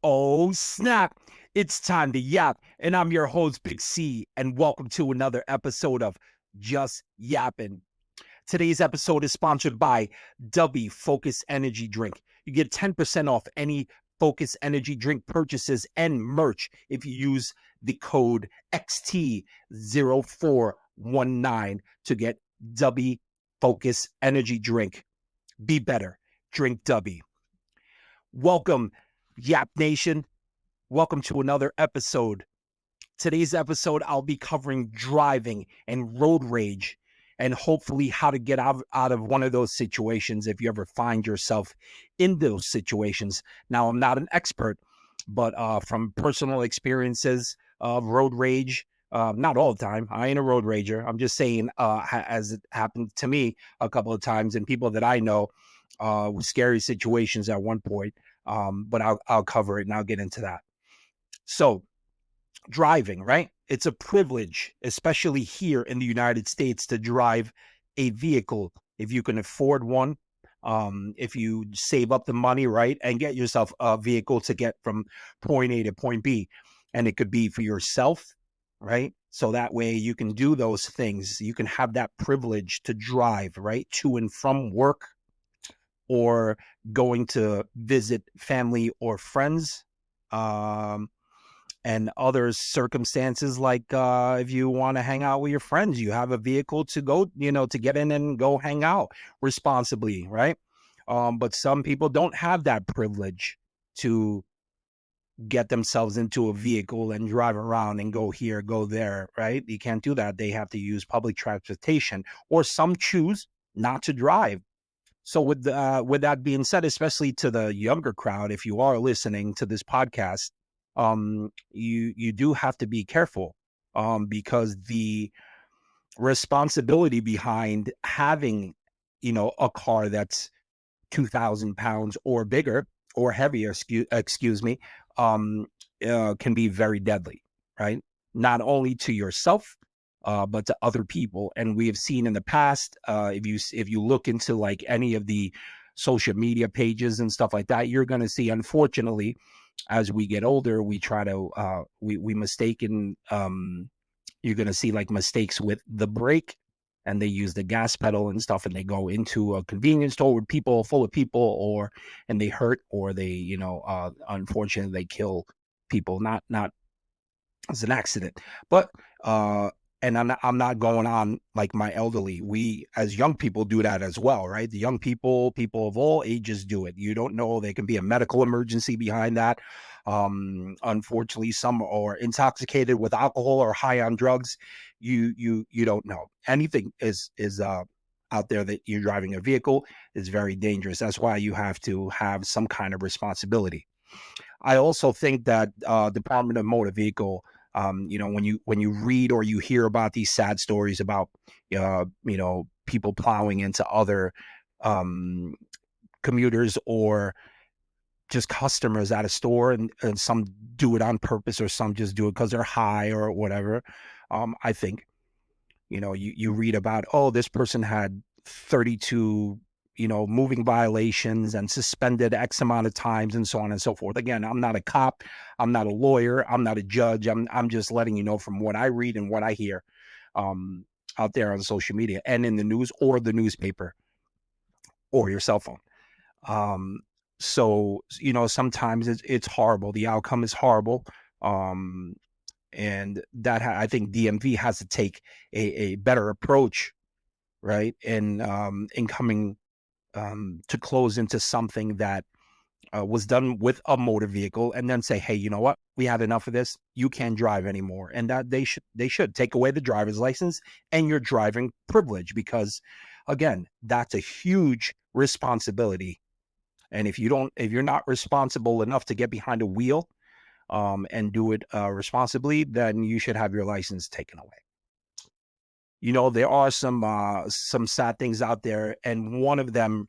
Oh, snap. It's time to yap. And I'm your host, Big C, and welcome to another episode of Just Yapping. Today's episode is sponsored by W Focus Energy Drink. You get 10% off any Focus Energy Drink purchases and merch if you use the code XT0419 to get W Focus Energy Drink. Be better. Drink W. Welcome, Yap Nation. Welcome to another episode. Today's episode, I'll be covering driving and road rage and hopefully how to get out of one of those situations if you ever find yourself in those situations. Now, I'm not an expert, but from personal experiences of road rage, not all the time. I ain't a road rager. I'm just saying, as it happened to me a couple of times and people that I know with scary situations at one point. But I'll cover it and I'll get into that. So, driving, right? It's a privilege, especially here in the United States, to drive a vehicle if you can afford one. If you save up the money, right, and get yourself a vehicle to get from point A to point B, and it could be for yourself, right? So that way you can do those things. You can have that privilege to drive, right, to and from work or going to visit family or friends. And other circumstances like if you want to hang out with your friends, you have a vehicle to go, to get in and go hang out responsibly, right? But some people don't have that privilege to get themselves into a vehicle and drive around and go here, go there, right? You can't do that. They have to use public transportation, or some choose not to drive. So with that being said, especially to the younger crowd, if you are listening to this podcast, you do have to be careful, because the responsibility behind having, a car that's 2,000 pounds or bigger or heavier, excuse me, can be very deadly, right? Not only to yourself, but to other people. And we have seen in the past, if you look into like any of the social media pages and stuff like that, you're going to see, unfortunately, as we get older, we try to we mistaken. You're going to see like mistakes with the brake, and they use the gas pedal and stuff, and they go into a convenience store with people full of people, and they hurt, or they, unfortunately, they kill people. Not as an accident, but and I'm not going on like my elderly. We as young people do that as well, right? The young people of all ages do it. You don't know, there can be a medical emergency behind that. Unfortunately, some are intoxicated with alcohol or high on drugs. You don't know. Anything is out there that you're driving a vehicle is very dangerous. That's why you have to have some kind of responsibility. I also think that Department of Motor Vehicle, when you read or you hear about these sad stories about people plowing into other commuters or just customers at a store, and some do it on purpose or some just do it because they're high or whatever. I think you read about, oh, this person had 32 moving violations and suspended X amount of times and so on and so forth. Again, I'm not a cop. I'm not a lawyer. I'm not a judge. I'm just letting you know from what I read and what I hear out there on social media and in the news or the newspaper or your cell phone. So, sometimes it's horrible. The outcome is horrible. And that I think DMV has to take a better approach, right? In coming to close into something that was done with a motor vehicle, and then say, hey, you know what? We had enough of this. You can't drive anymore. And that they should take away the driver's license and your driving privilege, because again, that's a huge responsibility. And if you're not responsible enough to get behind a wheel and do it responsibly, then you should have your license taken away. There are some sad things out there, and one of them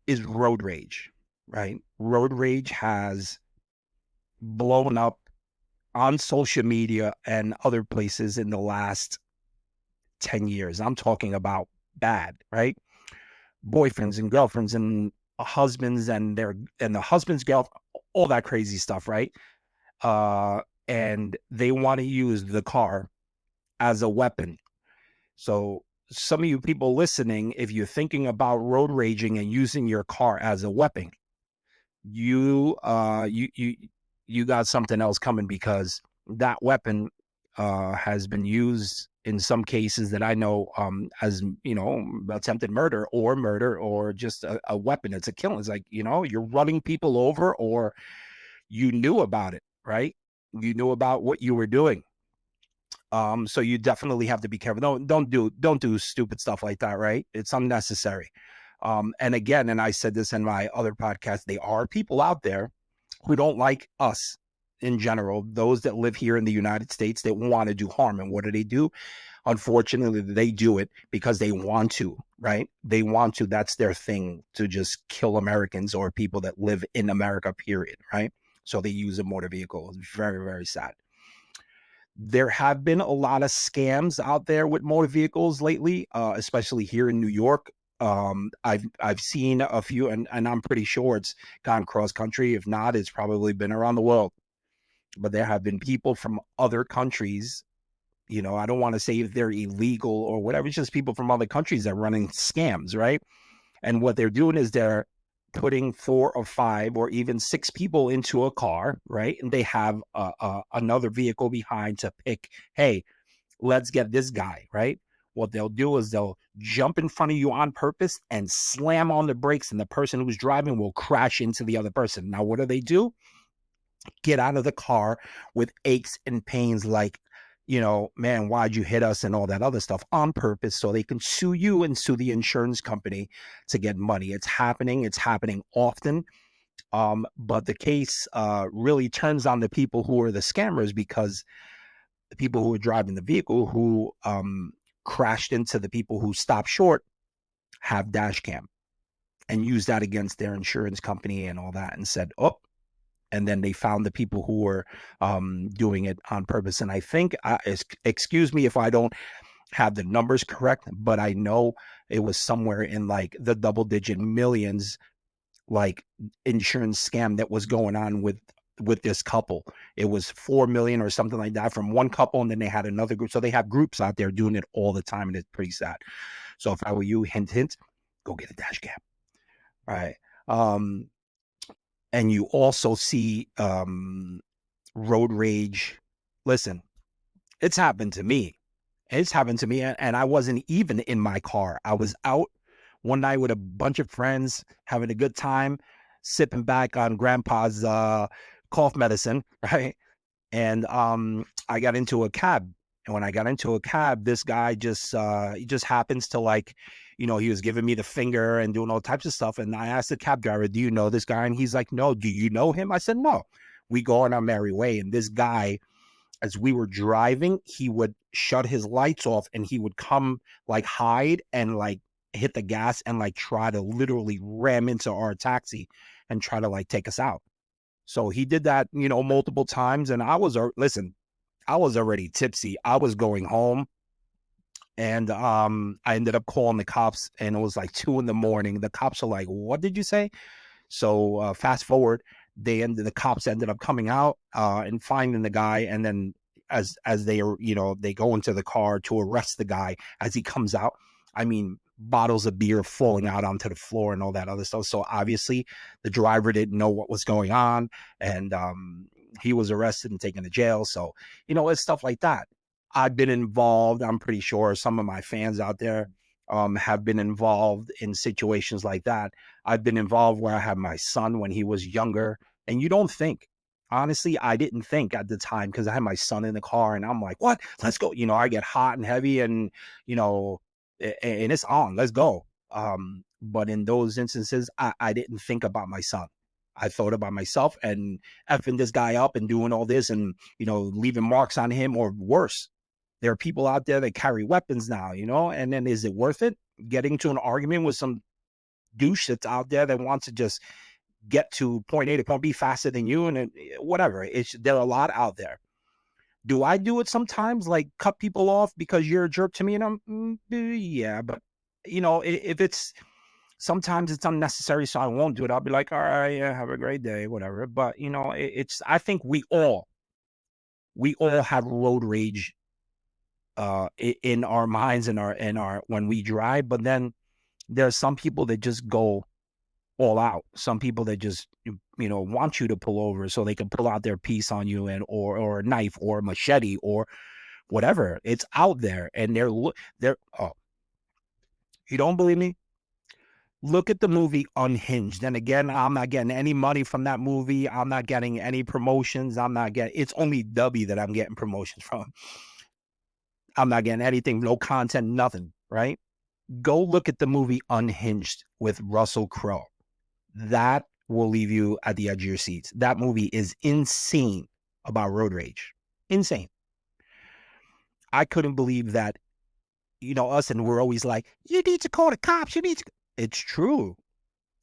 is road rage, right? Road rage has blown up on social media and other places in the last 10 years. I'm talking about bad, right? Boyfriends and girlfriends and husbands and the husband's all that crazy stuff, right? Uh, and they want to use the car as a weapon. So some of you people listening, if you're thinking about road raging and using your car as a weapon, you you got something else coming, because that weapon has been used in some cases that I know, as attempted murder or just a weapon. It's a killing. It's like, you're running people over, or you knew about it, right? You knew about what you were doing. So you definitely have to be careful. Don't do stupid stuff like that, right? It's unnecessary. And again, and I said this in my other podcast, there are people out there who don't like us in general, those that live here in the United States, that want to do harm. And what do? Unfortunately, they do it because they want to, right? They want to. That's their thing, to just kill Americans or people that live in America, period, right? So they use a motor vehicle. It's very, very sad. There have been a lot of scams out there with motor vehicles lately, especially here in New York. I've seen a few, and I'm pretty sure it's gone cross country. If not, it's probably been around the world. But there have been people from other countries. I don't want to say if they're illegal or whatever. It's just people from other countries that are running scams, right? And what they're doing is they're putting 4 or 5 or even 6 people into a car, right? And they have another vehicle behind to pick, hey, let's get this guy, right? What they'll do is they'll jump in front of you on purpose and slam on the brakes, and the person who's driving will crash into the other person. Now, what do? Get out of the car with aches and pains, like, man, why'd you hit us, and all that other stuff, on purpose, so they can sue you and sue the insurance company to get money. It's happening often. But the case really turns on the people who are the scammers, because the people who are driving the vehicle who crashed into the people who stopped short have dash cam and use that against their insurance company and all that, and said, oh, and then they found the people who were doing it on purpose. And I think, excuse me if I don't have the numbers correct, but I know it was somewhere in like the double digit millions, like, insurance scam that was going on with this couple. It was 4 million or something like that from one couple, and then they had another group. So they have groups out there doing it all the time, and it's pretty sad. So if I were you, hint, go get a dash cam. All right. And you also see road rage. Listen, it's happened to me. And I wasn't even in my car. I was out one night with a bunch of friends, having a good time, sipping back on grandpa's cough medicine, right? And I got into a cab. And when I got into a cab, this guy he just happens to, like, he was giving me the finger and doing all types of stuff. And I asked the cab driver, do you know this guy? And he's like, no. Do you know him? I said, no. We go on our merry way. And this guy, as we were driving, he would shut his lights off, and he would come, like, hide and, like, hit the gas and, like, try to literally ram into our taxi and try to, like, take us out. So he did that, multiple times. And I was already tipsy. I was going home. And I ended up calling the cops, and it was like 2 a.m. The cops are like, what did you say? So fast forward, the cops ended up coming out and finding the guy. And then as they are, they go into the car to arrest the guy. As he comes out, I mean, bottles of beer falling out onto the floor and all that other stuff. So obviously the driver didn't know what was going on, and he was arrested and taken to jail. So, it's stuff like that. I've been involved. I'm pretty sure some of my fans out there have been involved in situations like that. I've been involved where I had my son when he was younger, and you don't think. Honestly, I didn't think at the time, because I had my son in the car, and I'm like, what? Let's go. I get hot and heavy, and, and it's on. Let's go. But in those instances, I didn't think about my son. I thought about myself and effing this guy up and doing all this and, leaving marks on him, or worse. There are people out there that carry weapons now, and then is it worth it? Getting to an argument with some douche that's out there that wants to just get to point A to point B faster than you, and whatever. There are a lot out there. Do I do it sometimes, like cut people off because you're a jerk to me? And yeah, but if it's Sometimes it's unnecessary, so I won't do it. I'll be like, all right, yeah, have a great day, whatever. But it's, I think we all have road rage in our minds, in our when we drive. But then there's some people that just go all out. Some people that just want you to pull over so they can pull out their piece on you, and or a knife or a machete or whatever. It's out there, and they're oh, you don't believe me? Look at the movie Unhinged. And again, I'm not getting any money from that movie. I'm not getting any promotions. I'm not getting, it's only W that I'm getting promotions from. I'm not getting anything, no content, nothing, right? Go look at the movie Unhinged with Russell Crowe. That will leave you at the edge of your seats. That movie is insane about road rage. Insane. I couldn't believe that, us, and we're always like, you need to call the cops. You need to. It's true.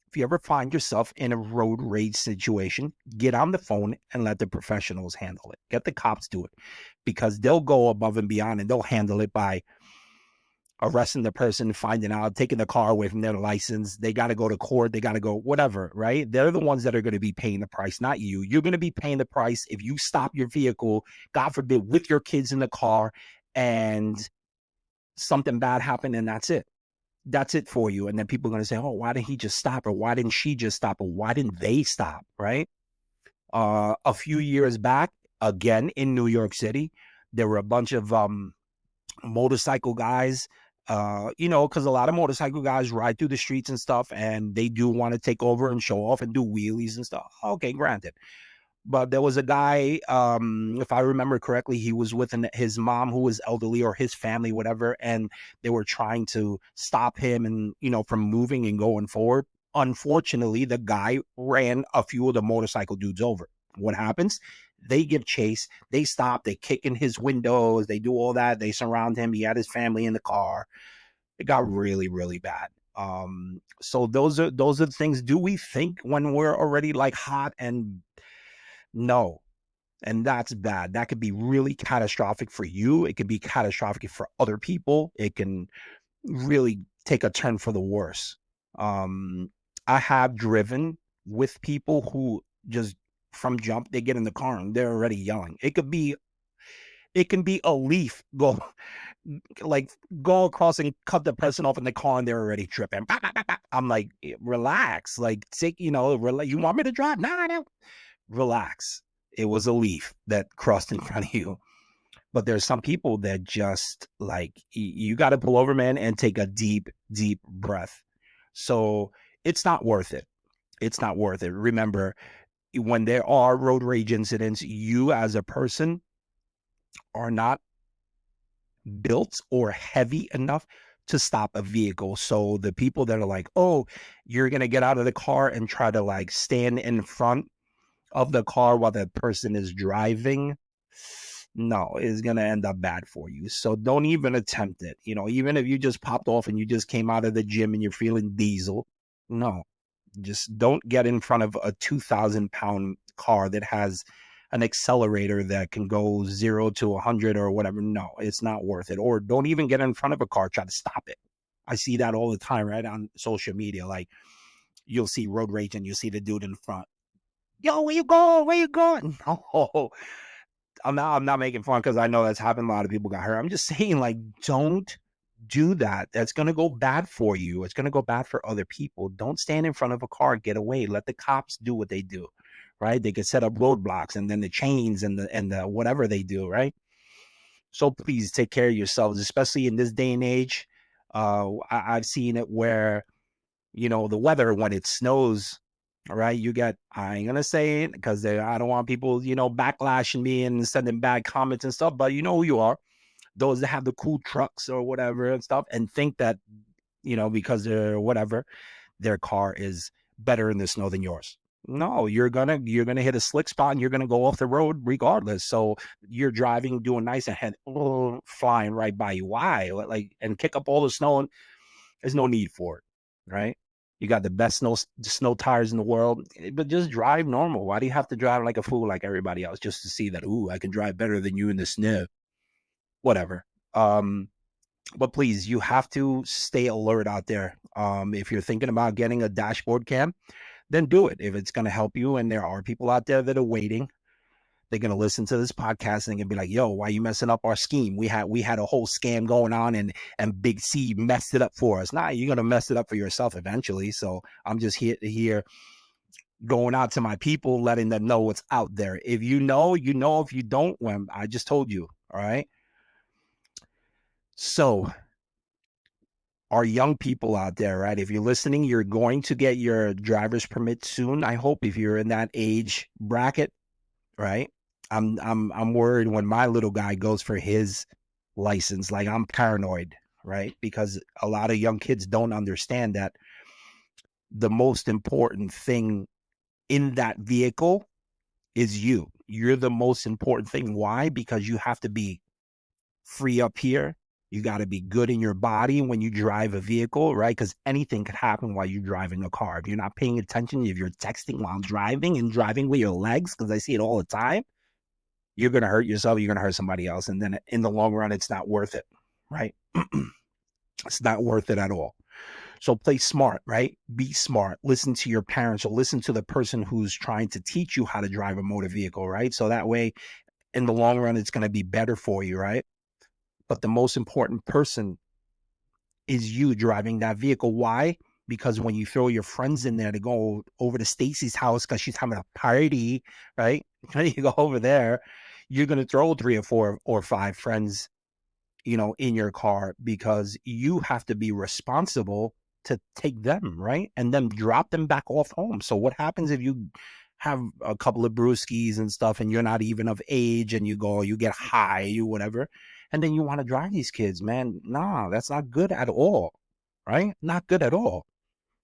If you ever find yourself in a road rage situation, get on the phone and let the professionals handle it. Get the cops to it, because they'll go above and beyond, and they'll handle it by arresting the person, finding out, taking the car away from their license. They got to go to court. They got to go whatever, right? They're the ones that are going to be paying the price, not you. You're going to be paying the price if you stop your vehicle, God forbid, with your kids in the car, and something bad happened, and that's it. That's it for you. And then people are going to say, oh, why didn't he just stop? Or why didn't she just stop? Or why didn't they stop? Right. A few years back, again, in New York City, there were a bunch of motorcycle guys, because a lot of motorcycle guys ride through the streets and stuff, and they do want to take over and show off and do wheelies and stuff. Okay, granted. But there was a guy, if I remember correctly, he was with his mom, who was elderly, or his family, whatever, and they were trying to stop him and, from moving and going forward. Unfortunately, the guy ran a few of the motorcycle dudes over. What happens? They give chase. They stop. They kick in his windows. They do all that. They surround him. He had his family in the car. It got really, really bad. So those are the things. Do we think when we're already like hot? And no. And that's bad. That could be really catastrophic for you. It could be catastrophic for other people. It can really take a turn for the worse. I have driven with people who just from jump, they get in the car and they're already yelling. It can be a leaf go across and cut the person off in the car, and they're already tripping. I'm like, relax. Like, take, you want me to drive? No. Relax. It was a leaf that crossed in front of you. But there's some people that just like, you got to pull over, man, and take a deep, deep breath. So it's not worth it. It's not worth it. Remember, when there are road rage incidents, you as a person are not built or heavy enough to stop a vehicle. So the people that are like, oh, you're going to get out of the car and try to like stand in front of the car while that person is driving, no, it's going to end up bad for you. So don't even attempt it. Even if you just popped off and you just came out of the gym and you're feeling diesel, no, just don't get in front of a 2,000-pound car that has an accelerator that can go 0 to 100 or whatever. No, it's not worth it. Or don't even get in front of a car, try to stop it. I see that all the time, right, on social media. Like, you'll see road rage and you see the dude in front. Yo, where you going? Where you going? Oh, I'm not making fun, because I know that's happened. A lot of people got hurt. I'm just saying, like, don't do that. That's going to go bad for you. It's going to go bad for other people. Don't stand in front of a car. Get away. Let the cops do what they do, right? They could set up roadblocks, and then the chains and the whatever they do, right? So please take care of yourselves, especially in this day and age. I've seen it where, the weather, when it snows, all right, you get, I ain't gonna say it because I don't want people, backlashing me and sending bad comments and stuff, but you know who you are. Those that have the cool trucks or whatever and stuff, and think that, because they're whatever, their car is better in the snow than yours. No, you're gonna hit a slick spot and you're gonna go off the road regardless. So you're driving, doing nice, and head flying right by you. Why? Like, and kick up all the snow, and there's no need for it, right? You got the best snow tires in the world, but just drive normal. Why do you have to drive like a fool like everybody else just to see that, ooh, I can drive better than you in the snow? Whatever. But please, you have to stay alert out there. If you're thinking about getting a dashboard cam, then do it. If it's going to help you, and there are people out there that are waiting, they're going to listen to this podcast and be like, yo, why are you messing up our scheme? We had a whole scam going on, and Big C messed it up for us. Nah, you're going to mess it up for yourself eventually. So I'm just here going out to my people, letting them know what's out there. If you know, you know. If you don't, well, I just told you. All right. So our young people out there, right? If you're listening, you're going to get your driver's permit soon. I hope, if you're in that age bracket, right? I'm worried when my little guy goes for his license. Like, I'm paranoid, right? Because a lot of young kids don't understand that the most important thing in that vehicle is you. You're the most important thing. Why? Because you have to be free up here. You got to be good in your body when you drive a vehicle, right? Because anything could happen while you're driving a car. If you're not paying attention, if you're texting while driving and driving with your legs, because I see it all the time, you're going to hurt yourself. You're going to hurt somebody else. And then in the long run, it's not worth it, right? It's not worth it at all. So play smart, right? Be smart. Listen to your parents, or listen to the person who's trying to teach you how to drive a motor vehicle, right? So that way, in the long run, it's going to be better for you, right? But the most important person is you driving that vehicle. Why? Because when you throw your friends in there to go over to Stacy's house because she's having a party, right? You go over there, you're going to throw 3 or 4 or 5 friends, in your car, because you have to be responsible to take them, right? And then drop them back off home. So what happens if you have a couple of brewskis and stuff and you're not even of age, and you get high, you whatever, and then you want to drive these kids, man? Nah, that's not good at all, right? Not good at all.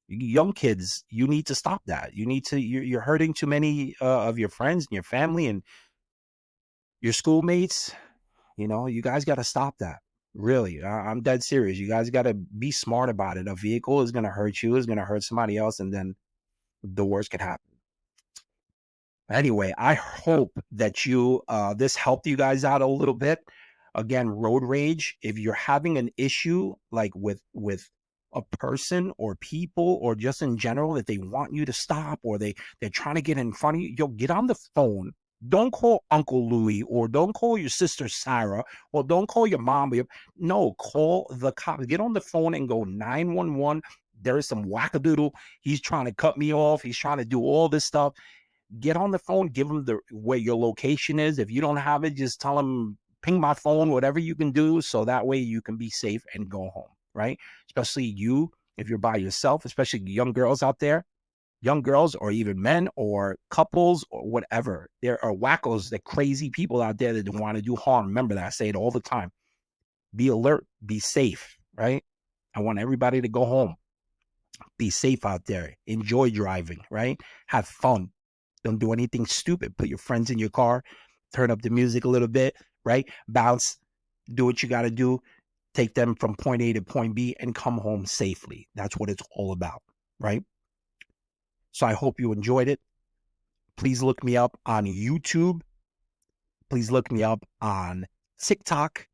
Young kids, you need to stop that. You're hurting too many of your friends and your family and your schoolmates. You guys got to stop that. Really, I'm dead serious. You guys got to be smart about it. A vehicle is going to hurt you, is going to hurt somebody else, and then the worst could happen. Anyway, I hope that this helped you guys out a little bit. Again, road rage, if you're having an issue like with a person or people, or just in general, that they want you to stop, or they're trying to get in front of you, yo, get on the phone. Don't call Uncle Louie, or don't call your sister Sarah, or don't call your mom. No, call the cops. Get on the phone and go 911. There is some wackadoodle. He's trying to cut me off. He's trying to do all this stuff. Get on the phone, give them where your location is. If you don't have it, just tell them, ping my phone, whatever you can do, so that way you can be safe and go home, right? Especially you, if you're by yourself, especially young girls out there, young girls, or even men, or couples, or whatever. There are wackos, the crazy people out there that want to do harm. Remember that. I say it all the time. Be alert, be safe, right? I want everybody to go home. Be safe out there. Enjoy driving, right? Have fun. Don't do anything stupid. Put your friends in your car, turn up the music a little bit, right? Bounce, do what you got to do. Take them from point A to point B and come home safely. That's what it's all about, right? So I hope you enjoyed it. Please look me up on YouTube. Please look me up on TikTok.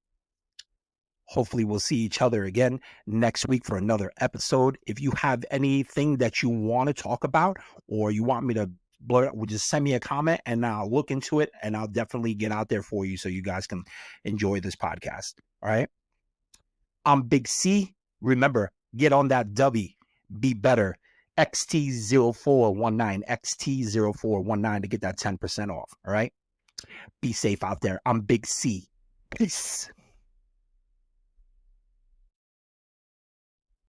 Hopefully we'll see each other again next week for another episode. If you have anything that you want to talk about, or you want me to blur it, just send me a comment and I'll look into it, and I'll definitely get out there for you so you guys can enjoy this podcast. All right. I'm Big C. Remember, get on that W. Be better. XT0419. XT0419 to get that 10% off. All right. Be safe out there. I'm Big C. Peace.